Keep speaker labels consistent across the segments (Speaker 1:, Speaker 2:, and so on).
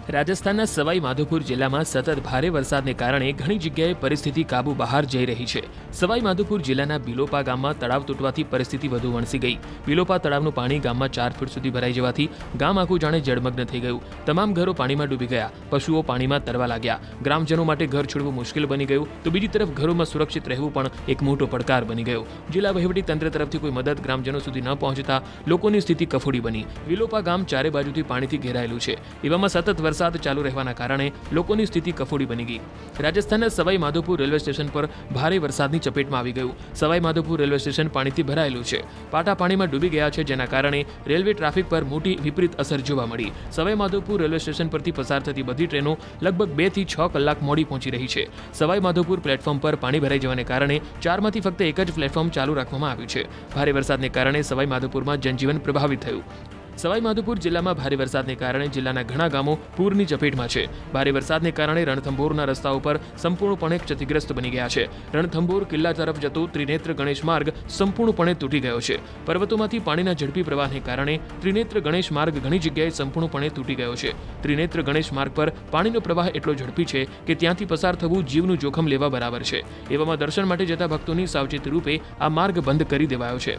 Speaker 1: રાજસ્થાનના સવાઈ માધોપુર જિલ્લામાં સતત ભારે વરસાદને કારણે ઘણી જગ્યાએ પરિસ્થિતિ કાબુ બહાર જઈ રહી છે। સવાઈ માધોપુર જિલ્લાના બિલોપા ગામમાં તળાવ તૂટવાથી પરિસ્થિતિ વધુ વણસી ગઈ। બિલોપા તળાવનું પાણી ગામમાં 4 ફૂટ સુધી ભરાઈ જવાથી ગામ આખું જાણે જળમગ્ન થઈ ગયું। તમામ ઘરો પાણીમાં ડૂબી ગયા, પશુઓ પાણીમાં તરવા લાગ્યા। ગ્રામજનો માટે ઘર છોડવું મુશ્કેલ બની ગયું તો બીજી તરફ ઘરોમાં સુરક્ષિત રહેવું પણ એક મોટો પડકાર બની ગયો। જિલ્લા વહીવટી તંત્ર તરફથી કોઈ મદદ ગ્રામજનો સુધી ન પહોંચતા લોકોની સ્થિતિ કફોડી બની। બિલોપા ગામ ચારે બાજુથી પાણીથી ઘેરાયેલું છે। એવામાં સતત વરસાદ ચાલુ રહેવાના કારણે લોકોની સ્થિતિ કફોડી બની ગઈ। રાજસ્થાનના સવાઈ માધોપુર રેલવે સ્ટેશન પર ભારે વરસાદની ચપેટમાં આવી ગયું। સવાઈ માધોપુર રેલવે સ્ટેશન પાણીથી ભરાયેલું છે। પાટા પાણીમાં ડૂબી ગયા છે, જેના કારણે રેલવે ટ્રાફિક પર મોટી વિપરીત અસર જોવા મળી। સવાઈ માધોપુર રેલવે સ્ટેશન પરથી પસાર થતી બધી ટ્રેનો લગભગ 2 થી 6 કલાક મોડી પહોંચી રહી છે। સવાઈ માધોપુર પ્લેટફોર્મ પર પાણી ભરાઈ જવાને કારણે 4માંથી ફક્ત એક જ પ્લેટફોર્મ ચાલુ રાખવામાં આવ્યું છે। ભારે વરસાદને કારણે સવાઈ માધોપુરમાં જનજીવન પ્રભાવિત થયું। સવાઈ માધોપુર જિલ્લામાં ભારે વરસાદને કારણે જિલ્લાના ઘણા ગામો પૂરની ચપેટમાં છે। ભારે વરસાદને કારણે રણથંભોરના રસ્તાઓ પર સંપૂર્ણપણે ક્ષતિગ્રસ્ત બની ગયા છે। રણથંભોર કિલ્લા તરફ જતો ત્રિનેત્ર ગણેશ માર્ગ સંપૂર્ણપણે તૂટી ગયો છે। પર્વતોમાંથી પાણીના ઝડપી પ્રવાહને કારણે ત્રિનેત્ર ગણેશ માર્ગ ઘણી જગ્યાએ સંપૂર્ણપણે તૂટી ગયો છે। ત્રિનેત્ર ગણેશ માર્ગ પર પાણીનો પ્રવાહ એટલો ઝડપી છે કે ત્યાંથી પસાર થવું જીવનું જોખમ લેવા બરાબર છે। એવામાં દર્શન માટે જતા ભક્તોની સાવચેતી રૂપે આ માર્ગ બંધ કરી દેવાયો છે।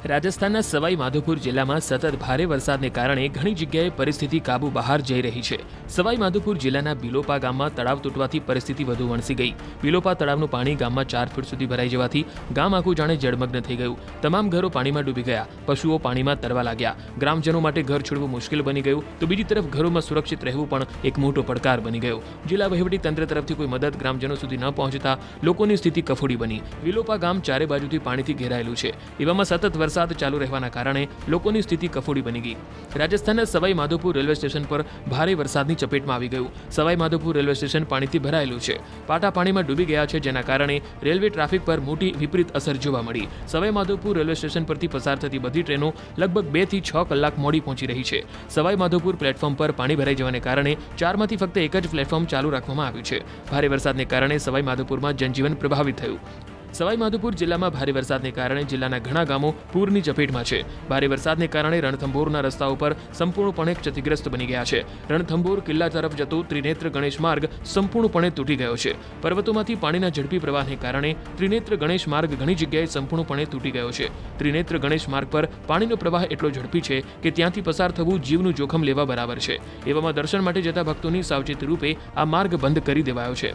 Speaker 1: રાજસ્થાનના સવાઈ માધોપુર જિલ્લામાં સતત ભારે વરસાદને કારણે ઘણી જગ્યાએ પરિસ્થિતિ કાબુ બહાર જઈ રહી છે। સવાઈ માધોપુર જિલ્લાના બિલોપા ગામમાં તળાવ તૂટવાથી પરિસ્થિતિ વધુ વણસી ગઈ। બિલોપા તળાવનું પાણી ગામમાં 4 ફૂટ સુધી ભરાઈ જવાથી ગામ આખું જાણે જળમગ્ન થઈ ગયું। તમામ ઘરો પાણીમાં ડૂબી ગયા, પશુઓ પાણીમાં તરવા લાગ્યા। ગ્રામજનો માટે ઘર છોડવું મુશ્કેલ બની ગયું તો બીજી તરફ ઘરોમાં સુરક્ષિત રહેવું પણ એક મોટો પડકાર બની ગયો। જિલ્લા વહીવટી તંત્ર તરફથી કોઈ મદદ ગ્રામજનો સુધી ન પહોંચતા લોકોની સ્થિતિ કફોડી બની। બિલોપા ગામ ચારે બાજુથી પાણીથી ઘેરાયેલું છે। એવામાં સતત વરસાદ ચાલુ રહેવાના કારણે લોકોની સ્થિતિ કફોડી બની ગઈ। રાજસ્થાનના સવાઈ માધોપુર રેલવે સ્ટેશન પર ભારે વરસાદની ચપેટમાં આવી ગયું। સવાઈ માધોપુર રેલવે સ્ટેશન પાણીથી ભરાયેલું છે। પાટા પાણીમાં ડૂબી ગયા છે, જેના કારણે રેલવે ટ્રાફિક પર મોટી વિપરીત અસર જોવા મળી। સવાઈ માધોપુર રેલવે સ્ટેશન પરથી પસાર થતી બધી ટ્રેનો લગભગ 2 થી 6 કલાક મોડી પહોંચી રહી છે। સવાઈ માધોપુર પ્લેટફોર્મ પર પાણી ભરાઈ જવાને કારણે 4માંથી ફક્ત એક જ પ્લેટફોર્મ ચાલુ રાખવામાં આવ્યું છે। ભારે વરસાદને કારણે સવાઈ માધોપુરમાં જનજીવન પ્રભાવિત થયું। સવાઈ માધોપુર જિલ્લામાં ભારે વરસાદને કારણે જિલ્લાના ઘણા ગામો પૂરની ચપેટમાં છે। ભારે વરસાદને કારણે રણથંભોરના રસ્તાઓ પર સંપૂર્ણપણે ક્ષતિગ્રસ્ત બની ગયા છે। રણથંભોર કિલ્લા તરફ જતો ત્રિનેત્ર ગણેશ માર્ગ સંપૂર્ણપણે તૂટી ગયો છે। પર્વતોમાંથી પાણીના ઝડપી પ્રવાહને કારણે ત્રિનેત્ર ગણેશ માર્ગ ઘણી જગ્યાએ સંપૂર્ણપણે તૂટી ગયો છે। ત્રિનેત્ર ગણેશ માર્ગ પર પાણીનો પ્રવાહ એટલો ઝડપી છે કે ત્યાંથી પસાર થવું જીવનું જોખમ લેવા બરાબર છે। એવામાં દર્શન માટે જતા ભક્તોની સાવચેતી રૂપે આ માર્ગ બંધ કરી દેવાયો છે।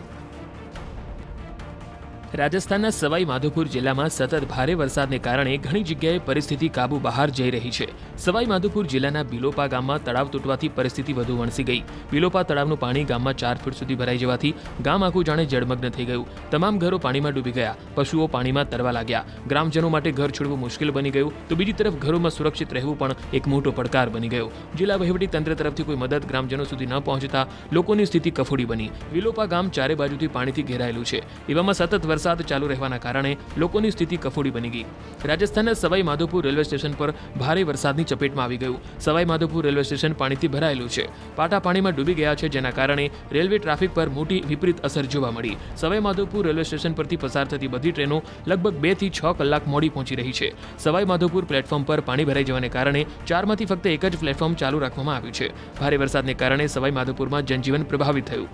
Speaker 1: રાજસ્થાનના સવાઈ માધોપુર જિલ્લામાં સતત ભારે વરસાદને કારણે ઘણી જગ્યાએ પરિસ્થિતિ કાબુ બહાર જઈ રહી છે। સવાઈ માધોપુર જિલ્લાના બિલોપા ગામમાં તળાવ તૂટવાથી પરિસ્થિતિ વધુ વણસી ગઈ। બિલોપા તળાવનું પાણી ગામમાં 4 ફૂટ સુધી ભરાઈ જવાથી ગામ આખું જાણે જળમગ્ન થઈ ગયું। તમામ ઘરો પાણીમાં ડૂબી ગયા, પશુઓ પાણીમાં તરવા લાગ્યા। ગ્રામજનો માટે ઘર છોડવું મુશ્કેલ બની ગયું તો બીજી તરફ ઘરોમાં સુરક્ષિત રહેવું પણ એક મોટો પડકાર બની ગયો। જિલ્લા વહીવટી તંત્ર તરફથી કોઈ મદદ ગ્રામજનો સુધી ન પહોંચતા લોકોની સ્થિતિ કફોડી બની। બિલોપા ગામ ચારે બાજુથી પાણીથી ઘેરાયેલું છે। એવામાં સતત વરસાદ ચાલુ રહેવાના કારણે લોકોની સ્થિતિ કફોડી બની ગઈ। રાજસ્થાનના સવાઈ માધોપુર રેલવે સ્ટેશન પર ભારે વરસાદની ચપેટમાં આવી ગયું। સવાઈ માધોપુર રેલવે સ્ટેશન પાણીથી ભરાયેલું છે। પાટા પાણીમાં ડૂબી ગયા છે, જેના કારણે રેલવે ટ્રાફિક પર મોટી વિપરીત અસર જોવા મળી। સવાઈ માધોપુર રેલવે સ્ટેશન પરથી પસાર થતી બધી ટ્રેનો લગભગ 2 થી 6 કલાક મોડી પહોંચી રહી છે। સવાઈ માધોપુર પ્લેટફોર્મ પર પાણી ભરાઈ જવાને કારણે 4માંથી ફક્ત એક જ પ્લેટફોર્મ ચાલુ રાખવામાં આવ્યું છે। ભારે વરસાદને કારણે સવાઈ માધોપુરમાં જનજીવન પ્રભાવિત થયું।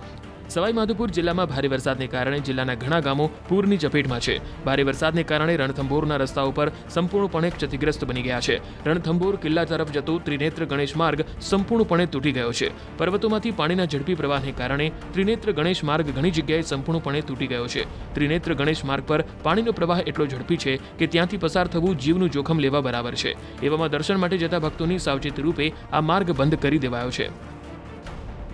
Speaker 1: સવાઈ માધોપુર જિલ્લામાં ભારે વરસાદને કારણે જિલ્લાના ઘણા ગામો પૂરની ચપેટમાં છે। ભારે વરસાદને કારણે રણથંભોરના રસ્તાઓ પર સંપૂર્ણપણે ક્ષતિગ્રસ્ત બની ગયા છે। રણથંભોર કિલ્લા તરફ જતો ત્રિનેત્ર ગણેશ માર્ગ સંપૂર્ણપણે તૂટી ગયો છે। પર્વતોમાંથી પાણીના ઝડપી પ્રવાહને કારણે ત્રિનેત્ર ગણેશ માર્ગ ઘણી જગ્યાએ સંપૂર્ણપણે તૂટી ગયો છે। ત્રિનેત્ર ગણેશ માર્ગ પર પાણીનો પ્રવાહ એટલો ઝડપી છે કે ત્યાંથી પસાર થવું જીવનું જોખમ લેવા બરાબર છે। એવામાં દર્શન માટે જતા ભક્તોની સાવચેતી રૂપે આ માર્ગ બંધ કરી દેવાયો છે।